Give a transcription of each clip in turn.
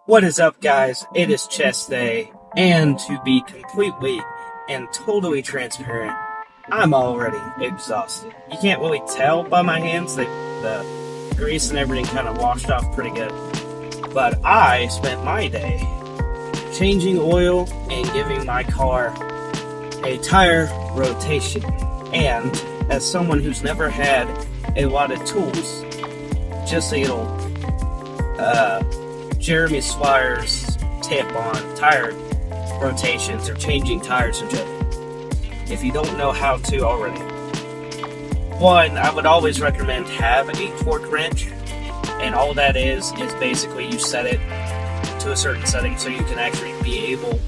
What is up, guys? It is chest day, and to be completely and totally transparent, I'm already exhausted. You can't really tell by my hands that the grease and everything kind of washed off pretty good. But I spent my day changing oil and giving my car a tire rotation. And as someone who's never had a lot of tools, just a little Jeremy Swires tip on tire rotations or changing tires in general. If you don't know how to already, one, I would always recommend have a torque wrench, and all that is basically you set it to a certain setting so you can actually be able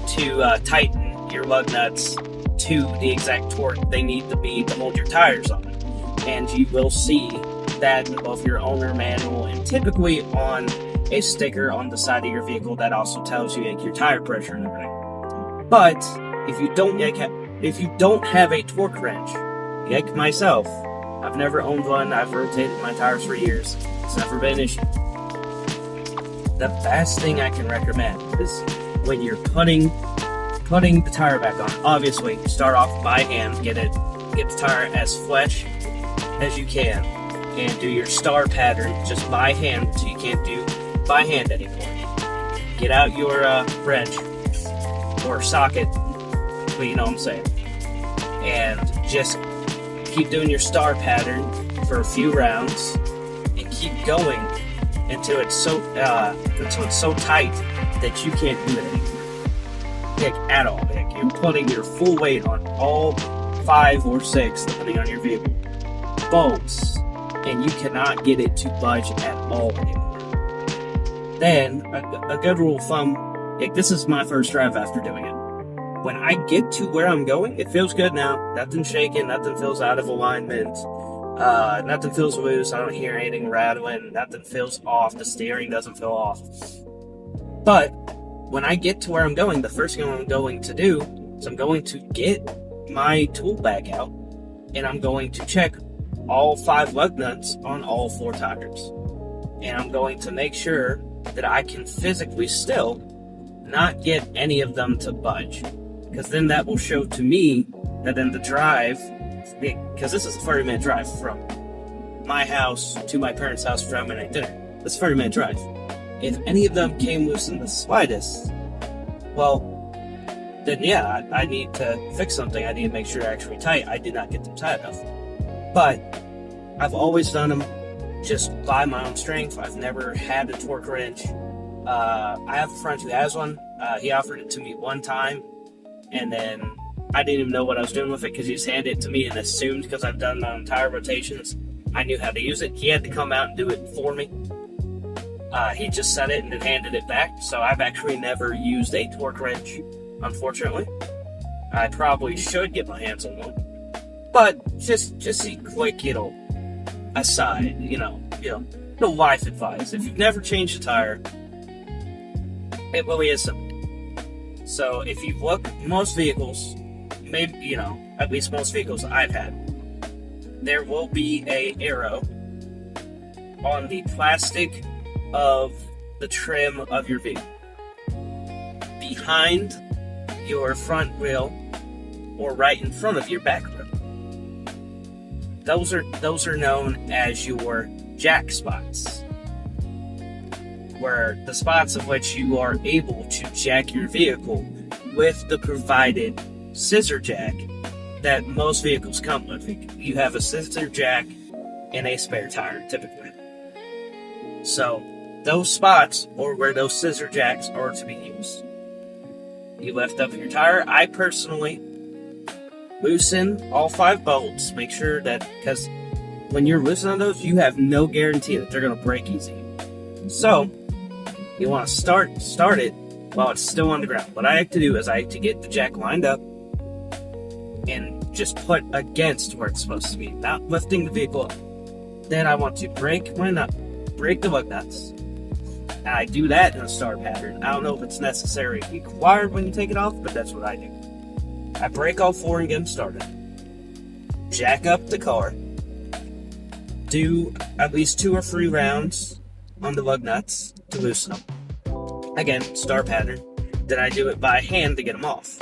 to tighten your lug nuts to the exact torque they need to be to hold your tires on. And you will see that in both your owner manual and typically on a sticker on the side of your vehicle that also tells you like your tire pressure and everything. But if you don't have a torque wrench, like myself, I've never owned one. I've rotated my tires for years. It's never been an issue. The best thing I can recommend is when you're putting the tire back on. Obviously, start off by hand. Get the tire as flush as you can, and do your star pattern just by hand, so you can't do by hand anymore. Get out your wrench or socket, but you know what I'm saying, and just keep doing your star pattern for a few rounds, and keep going until it's so tight that you can't do it anymore, at all. You're putting your full weight on all 5 or 6, depending on your vehicle, bolts, and you cannot get it to budge at all anymore. Then, a good rule of thumb, this is my first drive after doing it. When I get to where I'm going, it feels good now. Nothing's shaking, nothing feels out of alignment, nothing feels loose, I don't hear anything rattling, nothing feels off, the steering doesn't feel off. But, when I get to where I'm going, the first thing I'm going to do is I'm going to get my tool bag out, and I'm going to check all 5 lug nuts on all 4 tires. And I'm going to make sure that I can physically still not get any of them to budge. Because then that will show to me that in the drive, because this is a 30-minute drive from my house to my parents' house for midnight dinner. It's a 30-minute drive. If any of them came loose in the slightest, well, then yeah, I need to fix something. I need to make sure they're actually tight. I did not get them tight enough. But I've always done them just by my own strength. I've never had a torque wrench. I have a friend who has one. He offered it to me one time, and then I didn't even know what I was doing with it because he just handed it to me and assumed because I've done my own tire rotations, I knew how to use it. He had to come out and do it for me. He just set it and then handed it back, so I've actually never used a torque wrench, unfortunately. I probably should get my hands on one. But just a quick, aside, no life advice. If you've never changed a tire, it really is simple. So if you look, most vehicles, maybe, at least most vehicles I've had, there will be a arrow on the plastic of the trim of your vehicle behind your front wheel or right in front of your back wheel. Those are known as your jack spots, where the spots of which you are able to jack your vehicle with the provided scissor jack that most vehicles come with. You have a scissor jack and a spare tire, typically. So, those spots are where those scissor jacks are to be used. You lift up your tire. I personally loosen all 5 bolts. Make sure that, because when you're loosening those, you have no guarantee that they're going to break easy. So, you want to start it while it's still on the ground. What I like to do is I like to get the jack lined up and just put against where it's supposed to be, not lifting the vehicle up. Then I want to break the lug nuts. And I do that in a star pattern. I don't know if it's necessarily required when you take it off, but that's what I do. I break all 4 and get them started. Jack up the car. Do at least 2 or 3 rounds on the lug nuts to loosen them. again, star pattern, then I do it by hand to get them off.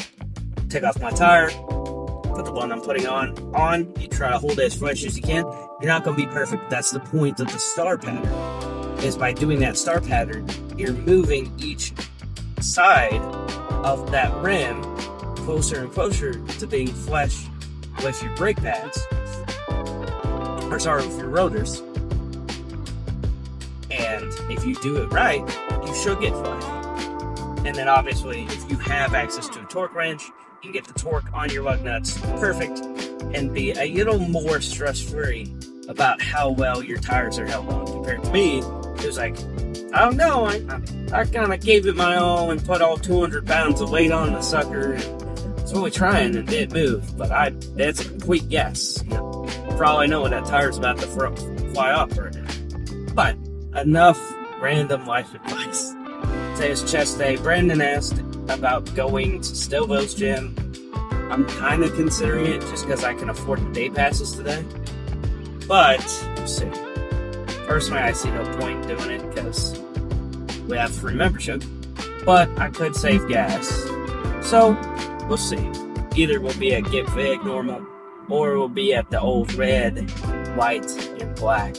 Take off my tire, put the one I'm putting on. You try to hold it as fresh as you can. You're not going to be perfect. That's the point of the star pattern. Is by doing that star pattern, you're moving each side of that rim closer and closer to being flush with your brake pads. Or sorry, with your rotors. And if you do it right, you should get flush. And then obviously, if you have access to a torque wrench, you get the torque on your lug nuts perfect and be a little more stress-free about how well your tires are held on. Compared to me, it was like, I don't know, I kind of gave it my all and put all 200 pounds of weight on the sucker. And it's really trying and didn't move, but that's a complete guess. You know, for all I know, that tire's about to fly off right now. But enough random life advice. Today's chest day. Brandon asked about going to Stillville's gym. I'm kind of considering it just because I can afford the day passes today. But, we'll see. Personally, I see no point in doing it because we have free membership. But I could save gas. So, we'll see. Either we'll be at Get Vig normal, or we'll be at the old red, white, and black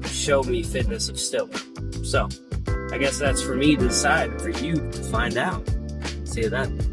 Show Me Fitness of Stillville. So, I guess that's for me to decide, for you to find out. See you then.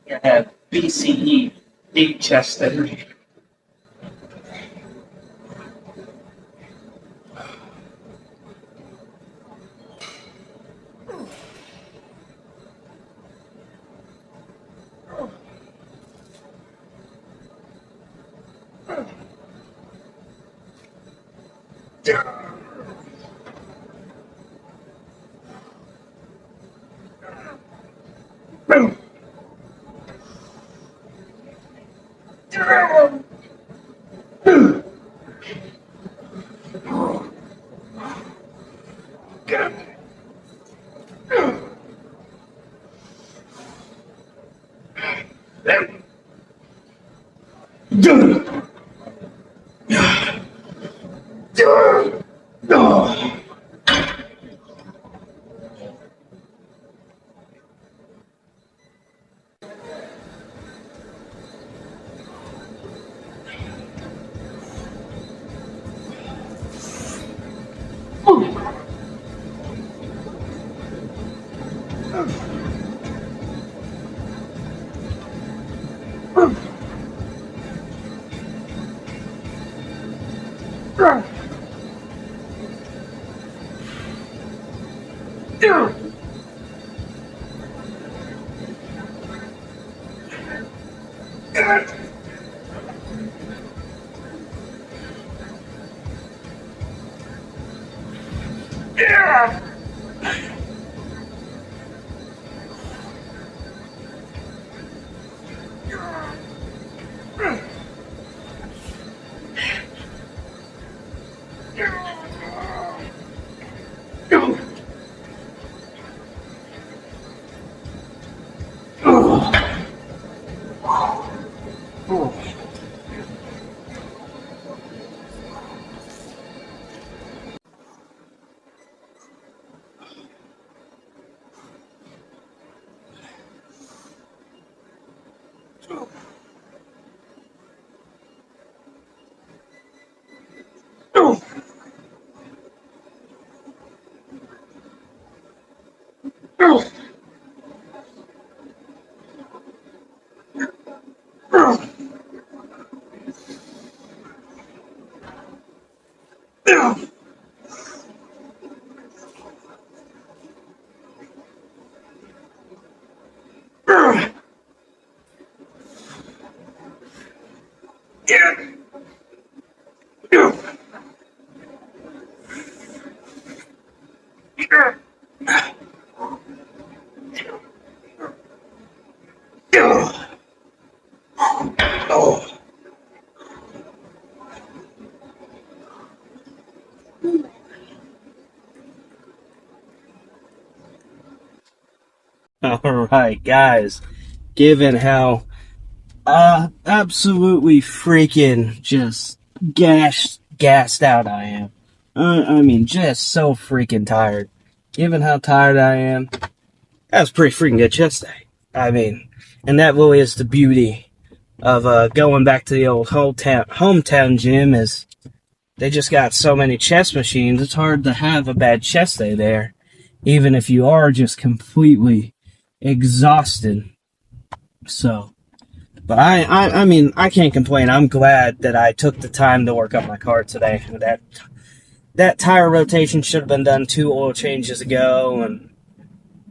I have B.C.E. deep chest energy. Oh. All right, guys. Given how absolutely freaking just gassed out I am. I mean, just so freaking tired. Given how tired I am, that was pretty freaking good chest day. I mean, and that really is the beauty of going back to the old hometown gym is they just got so many chest machines. It's hard to have a bad chest day there, even if you are just completely exhausted. So, but I mean, I can't complain. I'm glad that I took the time to work on my car today. That tire rotation should have been done 2 oil changes ago, and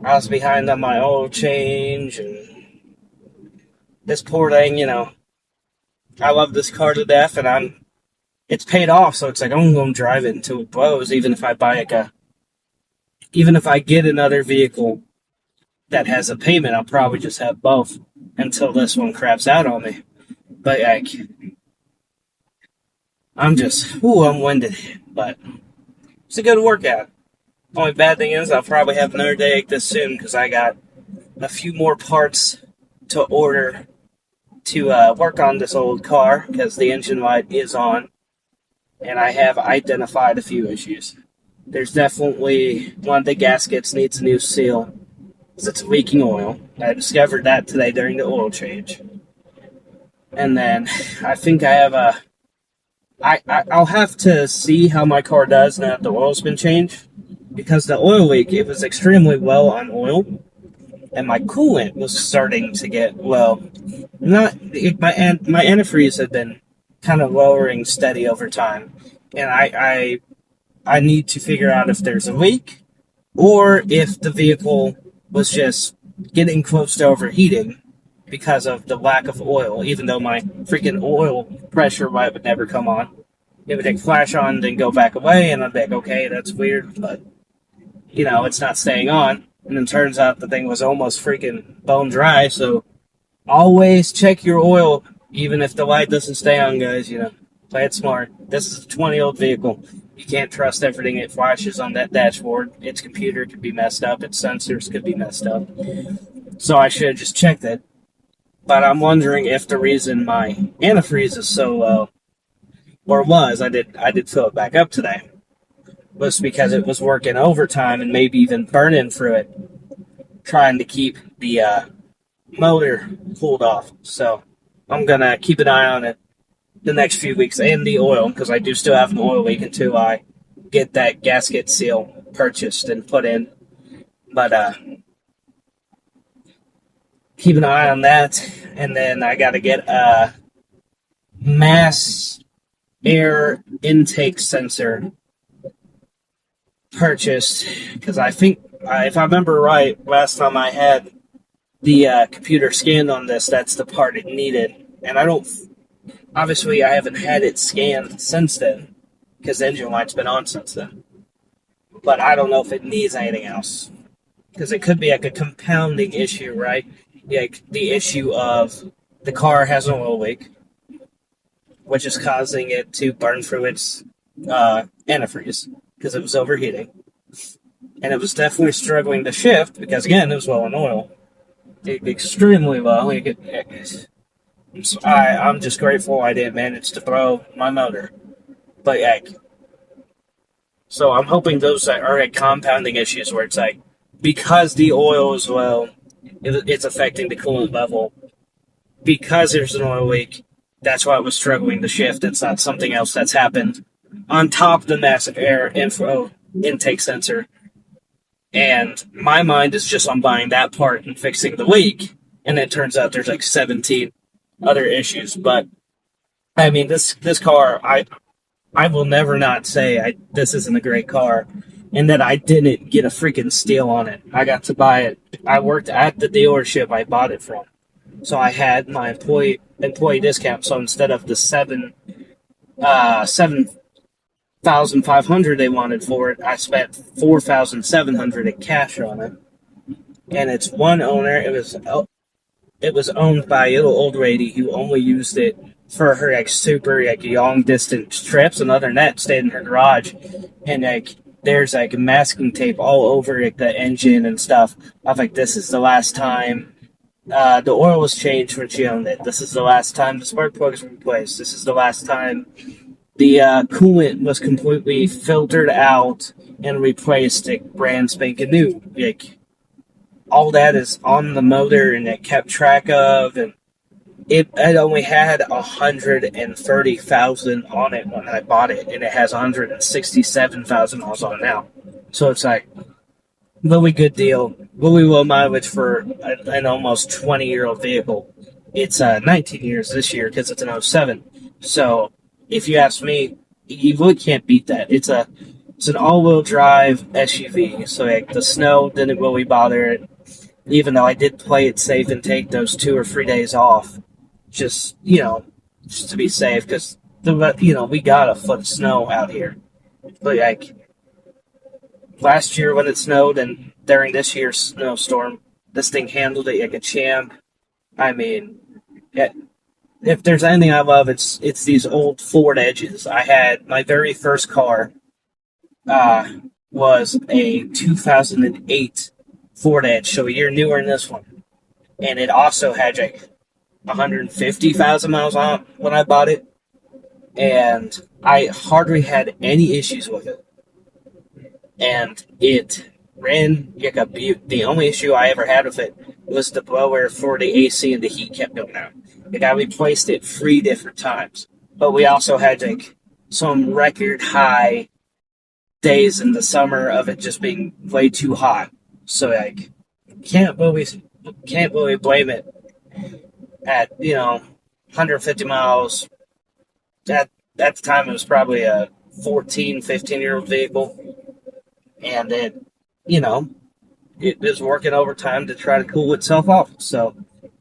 I was behind on my oil change, and this poor thing, I love this car to death, and it's paid off, so it's like I'm going to drive it until it blows, even if I buy even if I get another vehicle that has a payment, I'll probably just have both until this one craps out on me. But I'm winded, but it's a good workout. Only bad thing is I'll probably have another day like this soon because I got a few more parts to order to work on this old car because the engine light is on, and I have identified a few issues. There's definitely one of the gaskets needs a new seal because it's leaking oil. I discovered that today during the oil change. And then I think I have I'll have to see how my car does now that the oil's been changed because the oil leak, it was extremely low on oil, and my coolant was starting to get low. My antifreeze had been kind of lowering steady over time, and I need to figure out if there's a leak or if the vehicle was just getting close to overheating because of the lack of oil. Even though my freaking oil pressure light would never come on, it would like flash on, then go back away, and I'd be like, okay, that's weird, but it's not staying on. And then turns out the thing was almost freaking bone dry, so always check your oil, even if the light doesn't stay on, guys. Play it smart. This is a 20-year-old vehicle. You can't trust everything it flashes on that dashboard. Its computer could be messed up. Its sensors could be messed up. So I should have just checked it. But I'm wondering if the reason my antifreeze is so low, or was, I did fill it back up today, was because it was working overtime and maybe even burning through it, trying to keep the motor cooled off. So I'm going to keep an eye on it the next few weeks, and the oil, because I do still have an oil leak until I get that gasket seal purchased and put in. But keep an eye on that, and then I got to get a mass air intake sensor purchased, because I think, if I remember right, last time I had the computer scanned on this, that's the part it needed, and obviously I haven't had it scanned since then, because the engine light's been on since then, but I don't know if it needs anything else, because it could be like a compounding issue, right? Like the issue of the car has an oil leak, which is causing it to burn through its antifreeze because it was overheating, and it was definitely struggling to shift because again it was low in oil, extremely low. I'm just grateful I didn't manage to throw my motor, but so I'm hoping those are like compounding issues where it's like because the oil is low, it's affecting the coolant level. Because there's an oil leak, that's why it was struggling to shift. It's not something else that's happened on top of the mass air inflow intake sensor. And my mind is just on buying that part and fixing the leak. And it turns out there's like 17 other issues. But I mean, this car, I will never not say this isn't a great car, and that I didn't get a freaking steal on it. I got to buy it. I worked at the dealership I bought it from, so I had my employee discount. So instead of the seven $1,500 they wanted for it. I spent $4,700 in cash on it, and it's one owner. It was owned by a little old lady who only used it for her like super like long distance trips, and other than that, stayed in her garage. And like there's like masking tape all over like the engine and stuff. I was like, this is the last time the oil was changed when she owned it. This is the last time the spark plugs were replaced. This is the last time the coolant was completely filtered out and replaced, like brand spanking new. Like all that is on the motor, and it kept track of, and it only had 130,000 on it when I bought it, and it has 167,000 miles on it now. So it's like really good deal, really low mileage for an almost 20-year-old vehicle. It's 19 years this year because it's an '07. So if you ask me, you really can't beat that. It's an all-wheel drive SUV, so like the snow didn't really bother it. Even though I did play it safe and take those 2 or 3 days off, just just to be safe, because we got a foot of snow out here. But like last year when it snowed, and during this year's snowstorm, this thing handled it like a champ. I mean, yeah, if there's anything I love, it's these old Ford Edges. I had my very first car uh, was a 2008 Ford Edge, so a year newer than this one, and it also had like 150,000 miles on it when I bought it, and I hardly had any issues with it. And it ran like a beaut. The only issue I ever had with it was the blower for the AC, and the heat kept going out. Like I replaced it 3 different times, but we also had like some record high days in the summer of it just being way too hot. So like can't really can't really blame it at 150 miles. At the time it was probably a 14, 15 year old vehicle, and you know it was working overtime to try to cool itself off. So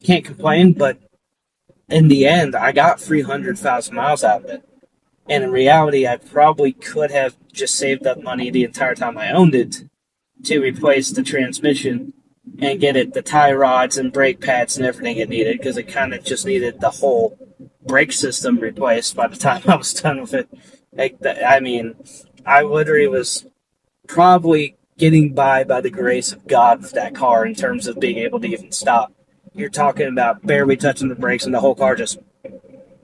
can't complain. But in the end, I got 300,000 miles out of it. And in reality, I probably could have just saved up money the entire time I owned it to replace the transmission and get it the tie rods and brake pads and everything it needed, because it kind of just needed the whole brake system replaced by the time I was done with it. I mean, I literally was probably getting by the grace of God with that car in terms of being able to even stop. You're talking about barely touching the brakes and the whole car just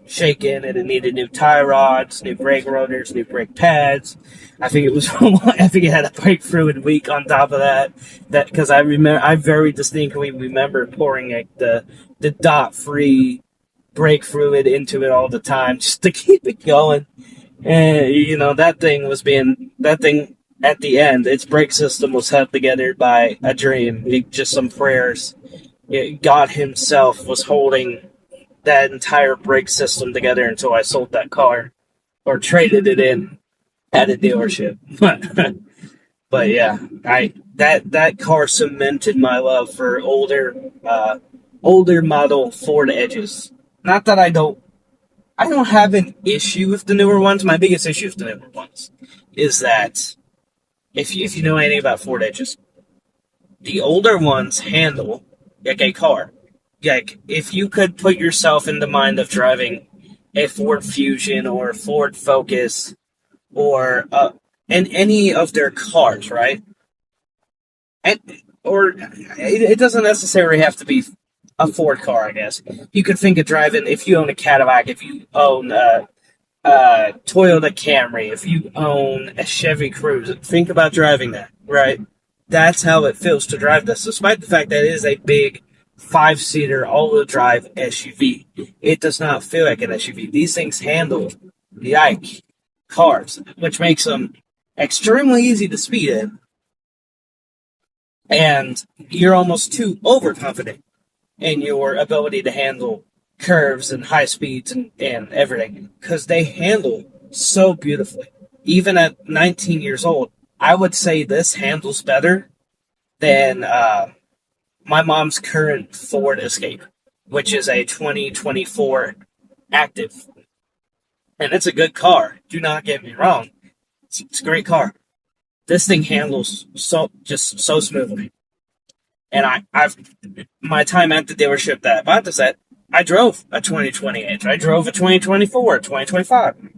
shaking, and it needed new tie rods, new brake rotors, new brake pads. I think it was. I think it had a brake fluid leak on top of that. That because I very distinctly remember pouring like the dot free brake fluid into it all the time just to keep it going. And that thing at the end, its brake system was held together by a dream, just some prayers. God Himself was holding that entire brake system together until I sold that car or traded it in at a dealership. But yeah, I that car cemented my love for older model Ford Edges. Not that I don't have an issue with the newer ones. My biggest issue with the newer ones is that if you know anything about Ford Edges, the older ones handle like a car. Like if you could put yourself in the mind of driving a Ford Fusion or a Ford Focus or in any of their cars, right? And or it doesn't necessarily have to be a Ford car, I guess. You could think of driving if you own a Cadillac, if you own Toyota Camry, if you own a Chevy Cruze, think about driving that, right? That's how it feels to drive this, despite the fact that it is a big 5-seater all-wheel drive SUV. It does not feel like an SUV. These things handle like cars, which makes them extremely easy to speed in, and you're almost too overconfident in your ability to handle curves and high speeds and everything, because they handle so beautifully. Even at 19 years old, I would say this handles better than my mom's current Ford Escape, which is a 2024 active. And it's a good car. Do not get me wrong. It's a great car. This thing handles so smoothly. And I've my time at the dealership that I bought this at, I drove a 2020 Edge. I drove a 2024, a 2025.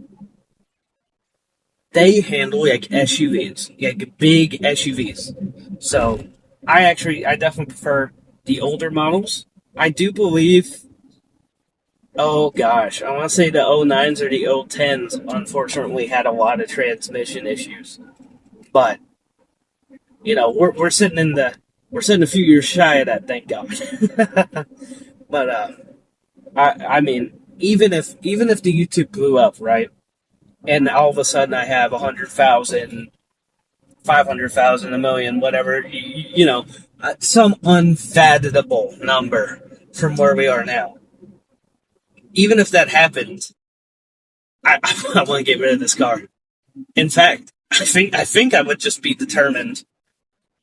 They handle like SUVs, like big SUVs. So I definitely prefer the older models. I do believe, oh gosh, I want to say the '09s or the '10s unfortunately had a lot of transmission issues. But, we're sitting we're sitting a few years shy of that, thank God. But I mean, even if the YouTube blew up, right? And all of a sudden I have 100,000, 500,000, a million, whatever, some unfathomable number from where we are now. Even if that happened, I want to get rid of this car. In fact, I think I would just be determined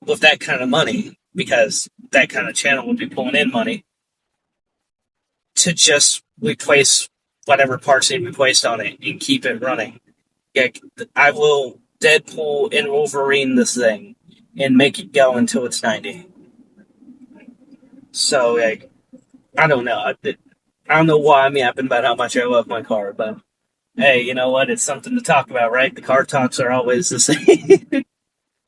with that kind of money, because that kind of channel would be pulling in money, to just replace whatever parts need to be placed on it and keep it running. Like, I will Deadpool and Wolverine this thing and make it go until it's 90. So, like, I don't know. I don't know why I'm yapping about how much I love my car, but hey, you know what? It's something to talk about, right? The car talks are always the same.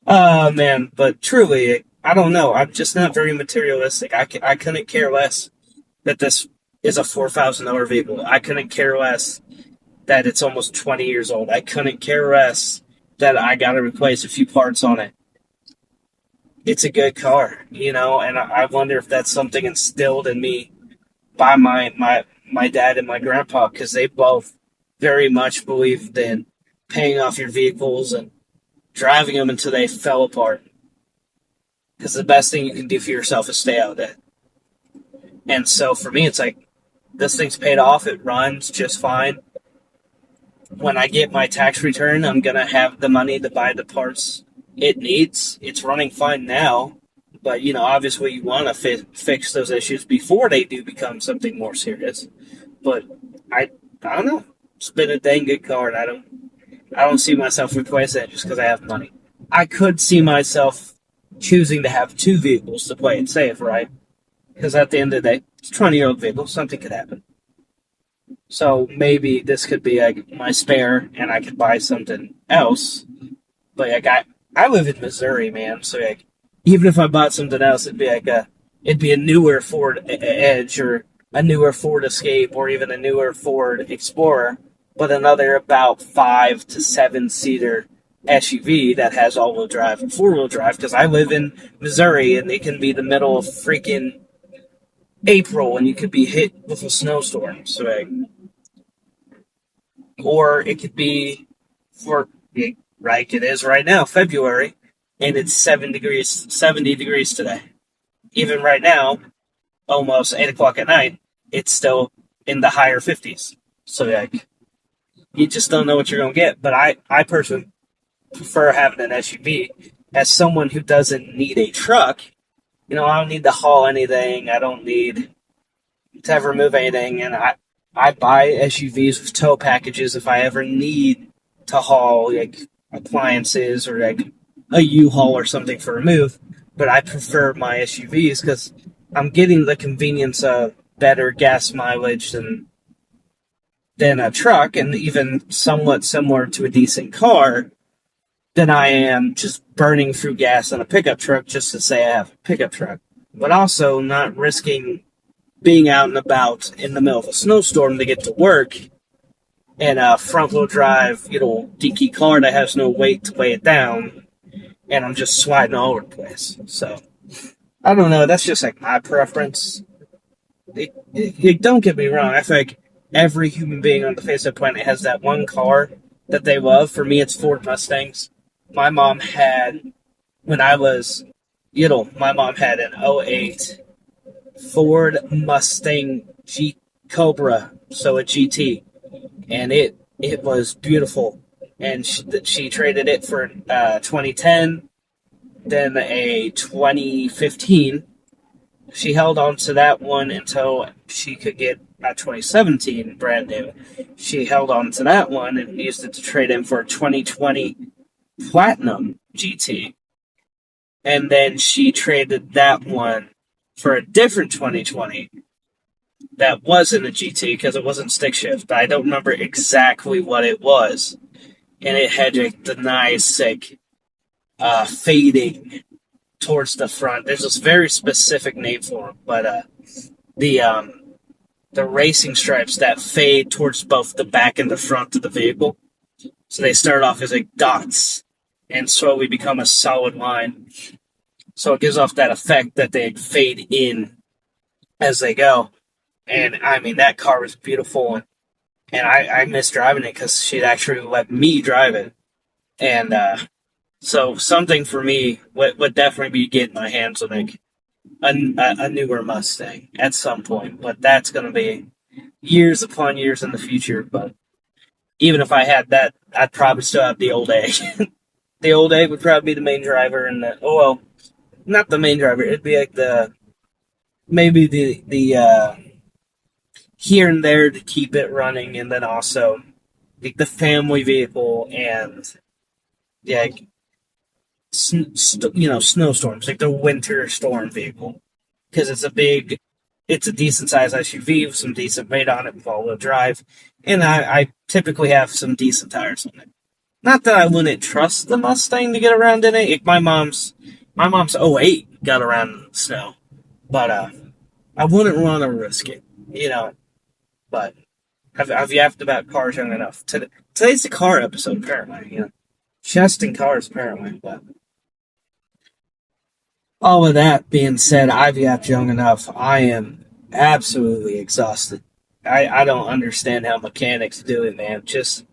Man, but truly, I don't know. I'm just not very materialistic. I couldn't care less that this is a $4,000 vehicle. I couldn't care less that it's almost 20 years old. I couldn't care less that I got to replace a few parts on it. It's a good car, and I wonder if that's something instilled in me by my dad and my grandpa, because they both very much believed in paying off your vehicles and driving them until they fell apart. Because the best thing you can do for yourself is stay out of it. And so for me, it's like, this thing's paid off. It runs just fine. When I get my tax return, I'm going to have the money to buy the parts it needs. It's running fine now. But, obviously you want to fix those issues before they do become something more serious. But I don't know. It's been a dang good car, and I don't see myself replacing it just because I have money. I could see myself choosing to have two vehicles to play it safe, right? Because at the end of the day, it's a 20-year-old vehicle. Something could happen. So maybe this could be like my spare, and I could buy something else. But like I live in Missouri, man. So like, even if I bought something else, it'd be a newer Ford Edge, or a newer Ford Escape, or even a newer Ford Explorer, but another about 5 to 7 seater SUV that has all-wheel drive and four-wheel drive, because I live in Missouri, and it can be the middle of freaking April, and you could be hit with a snowstorm. So, or it could be like it is right now, February, and it's 70 degrees today. Even right now, almost 8 o'clock at night, it's still in the higher 50s. So, like, you just don't know what you're going to get. But I personally prefer having an SUV. As someone who doesn't need a truck, I don't need to haul anything. I don't need to ever move anything. And I buy SUVs with tow packages if I ever need to haul, like, appliances, or like a U-Haul or something for a move. But I prefer my SUVs because I'm getting the convenience of better gas mileage than a truck, and even somewhat similar to a decent car, than I am just burning through gas on a pickup truck just to say I have a pickup truck. But also not risking being out and about in the middle of a snowstorm to get to work in a front-wheel drive, dinky car that has no weight to weigh it down, and I'm just sliding all over the place. So, I don't know, that's just like my preference. Don't get me wrong, I feel like every human being on the face of the planet has that one car that they love. For me, it's Ford Mustangs. My mom had, when I was my mom had an '08 Ford Mustang G Cobra, so a GT, and it was beautiful. And she traded it for 2010, then a 2015. She held on to that one until she could get a 2017 brand new. She held on to that one and used it to trade in for a 2020 Platinum GT. And then she traded that one for a different 2020 that wasn't a GT because it wasn't stick shift. I don't remember exactly what it was. And it had like the nice, like, fading towards the front. There's this very specific name for them, but the the racing stripes that fade towards both the back and the front of the vehicle. So they start off as like dots and slowly become a solid line. So it gives off that effect that they fade in as they go. And I mean, that car was beautiful. And I miss driving it because she'd actually let me drive it. And so something for me would definitely be getting my hands on like a newer Mustang at some point. But that's going to be years upon years in the future. But even if I had that, I'd probably still have the old A. The old A would probably be the main driver, and not the main driver. It'd be like maybe the here and there to keep it running, and then also like the family vehicle and yeah, snowstorms, like the winter storm vehicle, because it's a decent sized SUV with some decent weight on it with all-wheel drive, and I typically have some decent tires on it. Not that I wouldn't trust the Mustang to get around in it. Like my mom's '08 got around in the snow, but I wouldn't want to risk it, But I've yapped about cars young enough. Today's the car episode, apparently. Just in cars, apparently. But all of that being said, I've yapped young enough. I am absolutely exhausted. I don't understand how mechanics do it, man. Just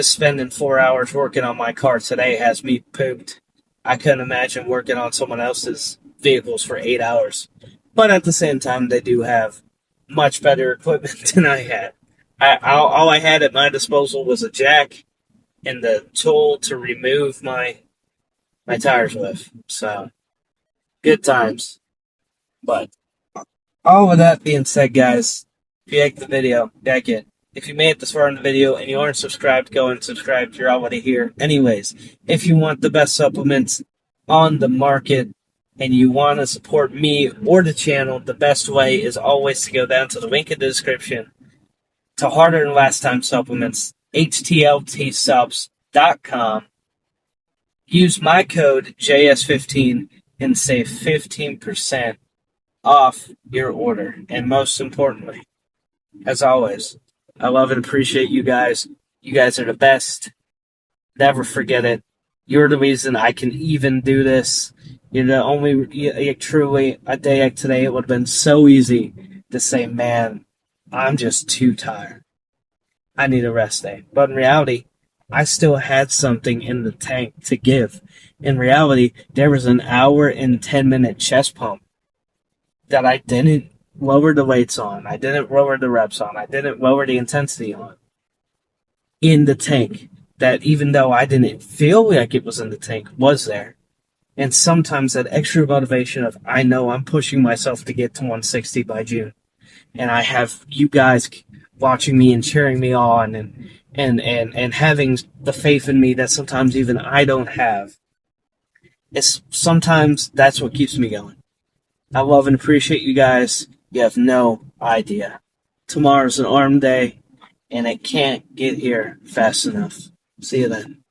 spending 4 hours working on my car today has me pooped. I couldn't imagine working on someone else's vehicles for 8 hours. But at the same time, they do have much better equipment than I had. All I had at my disposal was a jack and the tool to remove my tires with. So, good times. But all of that being said, guys, if you like the video, like it. If you made it this far in the video and you aren't subscribed, go and subscribe. You're already here. Anyways, if you want the best supplements on the market and you want to support me or the channel, the best way is always to go down to the link in the description to Harder Than Last Time Supplements, HTLTsubs.com. Use my code JS15 and save 15% off your order. And most importantly, as always, I love and appreciate you guys. You guys are the best. Never forget it. You're the reason I can even do this. You're the only, truly, a day like today, it would have been so easy to say, man, I'm just too tired. I need a rest day. But in reality, I still had something in the tank to give. In reality, there was an 1 and 10-minute chest pump that I didn't lower the weights on. I didn't lower the reps on. I didn't lower the intensity on. In the tank. That even though I didn't feel like it was in the tank, was there. And sometimes that extra motivation of, I know I'm pushing myself to get to 160 by June. And I have you guys watching me and cheering me on and having the faith in me that sometimes even I don't have. Sometimes that's what keeps me going. I love and appreciate you guys. You have no idea. Tomorrow's an arm day, and it can't get here fast enough. See you then.